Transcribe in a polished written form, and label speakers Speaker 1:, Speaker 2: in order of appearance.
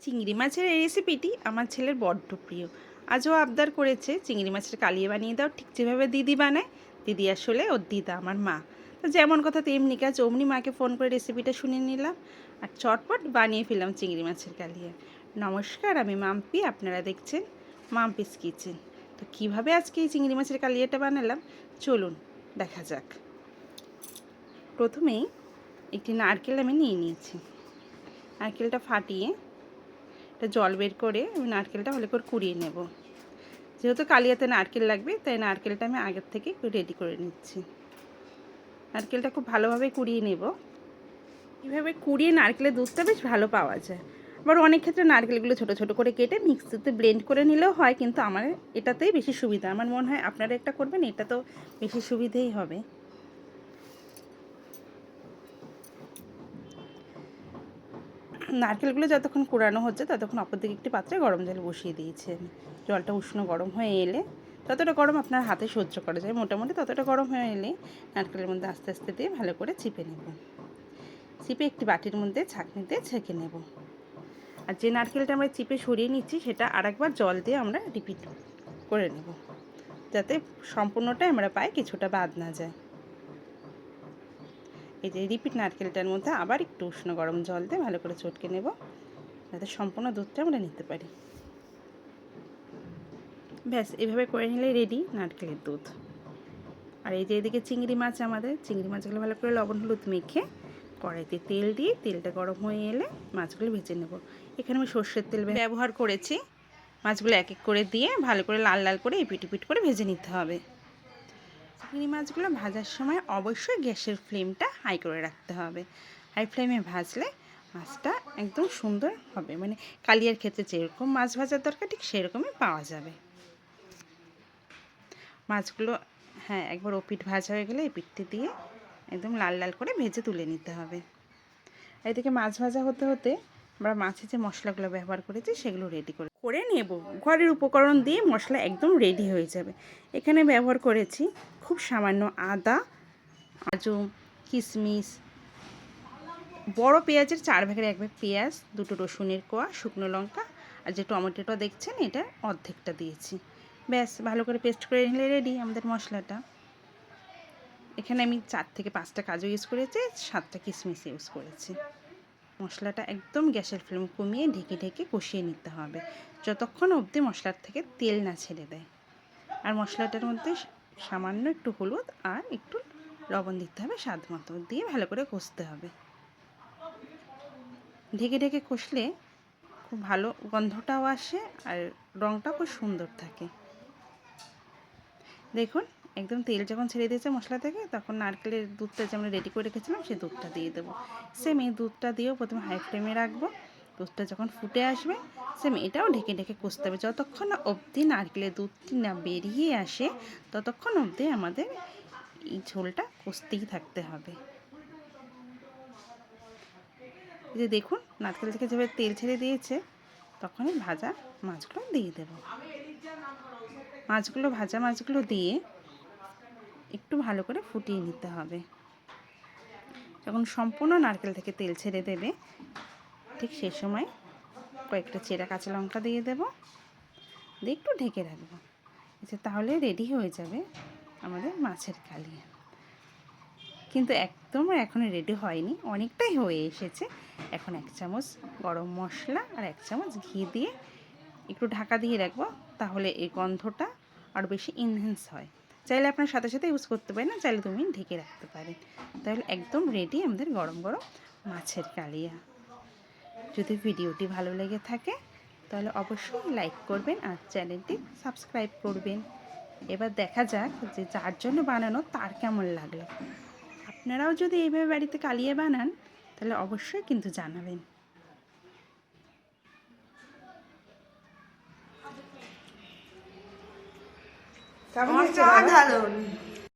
Speaker 1: চিংড়ি মাছের এই রেসিপিটি আমার ছেলের বড্ড প্রিয়। আজও আবদার করেছে চিংড়ি মাছের কালিয়া বানিয়ে দাও, ঠিক যেভাবে দিদি বানায়। দিদি আসলে ওর দিদা আমার মা। তো যেমন কথা তেমনি কাজ, অমনি মাকে ফোন করে রেসিপিটা শুনে নিলাম আর চটপট বানিয়ে ফেললাম চিংড়ি মাছের কালিয়া। নমস্কার, আমি মাম্পি, আপনারা দেখছেন মাম্পিস কিচেন। তো কীভাবে আজকে এই চিংড়ি মাছের কালিয়াটা বানালাম চলুন দেখা যাক। প্রথমেই একটি নারকেল আমি নিয়ে নিয়েছি। নারকেলটা ফাটিয়ে এটা জল বের করে আমি নারকেলটা ভালো করে কুড়িয়ে নেব। যেহেতু কালিয়াতে নারকেল লাগবে তাই নারকেলটা আমি আগের থেকে রেডি করে নিচ্ছি। নারকেলটা খুব ভালোভাবে কুড়িয়ে নেব। এইভাবে কুড়িয়ে নারকেলের দুধটা বেশ ভালো পাওয়া যায়। আবার অনেক ক্ষেত্রে নারকেলগুলো ছোটো ছোটো করে কেটে মিক্সিতে ব্লেন্ড করে নিলেও হয়, কিন্তু আমার এটাতেই বেশি সুবিধা। আমার মনে হয় আপনারা একটা করবেন, এটা তো বেশি সুবিধেই হবে। নারকেলগুলো যতক্ষণ কুড়ানো হচ্ছে ততক্ষণ অপর দিকে একটি পাত্রে গরম জল বসিয়ে দিয়েছি আমি। জলটা উষ্ণ গরম হয়ে এলে, যতটা গরম আপনার হাতে সহ্য করা যায় মোটামুটি ততটা গরম হয়ে এলে নারকেলের মধ্যে আস্তে আস্তে দিয়ে ভালো করে চিপে নেব। চিপে একটি বাটির মধ্যে ছাঁকনিতে ছেঁকে নেব। আর যে নারকেলটা আমরা চিপে সরিয়ে নিচ্ছি সেটা আরেকবার জল দিয়ে আমরা রিপিট করে নেব, যাতে সম্পূর্ণটাই আমরা পাই, কিছুটা বাদ না যায়। এই যে রিপিট নারকেলটার মধ্যে আবার একটু উষ্ণ গরম জল দিয়ে ভালো করে চটকে নেব, যাতে সম্পূর্ণ দুধটা আমরা নিতে পারি। ব্যাস এভাবে করে নিলেই রেডি নারকেলের দুধ। আর এই যে এদিকে চিংড়ি মাছ, আমাদের চিংড়ি মাছগুলো ভালো করে লবণ হলুদ মেখে কড়াইতে তেল দিয়ে তেলটা গরম হয়ে এলে মাছগুলো ভেজে নেব। এখানে আমি সর্ষের তেল ব্যবহার করেছি। মাছগুলো এক এক করে দিয়ে ভালো করে লাল লাল করে এপিট এপিট করে ভেজে নিতে হবে। চিংড়ি মাছগুলো ভাজার সময় অবশ্যই গ্যাসের ফ্লেমটা হাই করে রাখতে হবে। হাই ফ্লেমে ভাজলে মাছটা একদম সুন্দর হবে, মানে কালিয়ার ক্ষেত্রে যেরকম মাছ ভাজার দরকার ঠিক সেরকমই পাওয়া যাবে। মাছগুলো একবার ওপিট ভাজা হয়ে গেলে এই পিঠটি দিয়ে একদম লাল লাল করে ভেজে তুলে নিতে হবে। এদিকে মাছ ভাজা হতে হতে আমরা মাছে যে মশলাগুলো ব্যবহার করেছি সেগুলো রেডি করে নেব। ঘরের উপকরণ দিয়ে মশলা একদম রেডি হয়ে যাবে। এখানে ব্যবহার করেছি খুব সামান্য আদা, কাজু, কিশমিশ, বড় পেঁয়াজের 4 ভাগের 1 ভাগ পেঁয়াজ, 2টো রসুনের কোয়া, শুকনো লঙ্কা, আর যে টমেটোটা দেখছেন এটা অর্ধেকটা দিয়েছি। ব্যাস ভালো করে পেস্ট করে নিলে রেডি আমাদের মশলাটা। এখানে আমি 4 থেকে 5টা কাজু ইউজ করেছি, 7টা কিশমিশ ইউজ করেছি। মশলাটা একদম গ্যাসের ফ্লেম কমিয়ে ঢেকে ঢেকে কষিয়ে নিতে হবে যতক্ষণ অবধি মশলার থেকে তেল না ছেড়ে দেয়। আর মশলাটার মধ্যে সামান্য একটু হলুদ আর একটু লবণ দিতে হবে স্বাদ মতো, দিয়ে ভালো করে কষতে হবে। ঢেকে ঢেকে কষলে খুব ভালো গন্ধটাও আসে আর রঙটাও খুব সুন্দর থাকে। দেখুন একদম তেল যখন ছেড়ে দিয়েছে মশলা থেকে, তখন নারকেলের দুধটা যে আমরা রেডি করে রেখেছিলাম সেই দুধটা দিয়ে দেবো। সেম এই দুধটা দিয়েও প্রথমে হাই ফ্লেমে রাখবো। দুধটা যখন ফুটে আসবে সেম এটাও ঢেকে ঢেকে কষতে হবে যতক্ষণ না অবধি নারকেলের দুধটি না বেরিয়ে আসে, ততক্ষণ অবধি আমাদের এই ঝোলটা কষতেই থাকতে হবে। এই যে দেখুন নারকেল থেকে যেভাবে তেল ছেড়ে দিয়েছে, তখনই ভাজা মাছগুলো দিয়ে দেব। ভাজা মাছগুলো দিয়ে একটু ভালো করে ফুটিয়ে নিতে হবে। যখন সম্পূর্ণ নারকেল থেকে তেল ছেড়ে দেবে ঠিক সেই সময় কয়েকটা চেরা কাঁচা লঙ্কা দিয়ে দেব, দিয়ে একটু ঢেকে রাখবো। তাহলে রেডি হয়ে যাবে আমাদের মাছের কালিয়া। কিন্তু একদম এখনও রেডি হয়নি, অনেকটাই হয়ে এসেছে। এখন 1 চামচ গরম মশলা আর 1 চামচ ঘি দিয়ে একটু ঢাকা দিয়ে রাখবো, তাহলে এই গন্ধটা আরও বেশি এনহ্যান্স হয়। চাইলে আপনার সাথে সাথে ইউজ করতে পারেন, না চাইলে তুমি ঢেকে রাখতে পারেন। তাহলে একদম রেডি আমাদের গরম গরম মাছের কালিয়া। যদি ভিডিওটি ভালো লেগে থাকে তাহলে অবশ্যই লাইক করবেন আর চ্যানেলটি সাবস্ক্রাইব করবেন। এবার দেখা যাক যে যার জন্য বানানো তার কেমন লাগলো। আপনারাও যদি এইভাবে বাড়িতে কালিয়া বানান তাহলে অবশ্যই কিন্তু জানাবেন।
Speaker 2: অসাধারণ।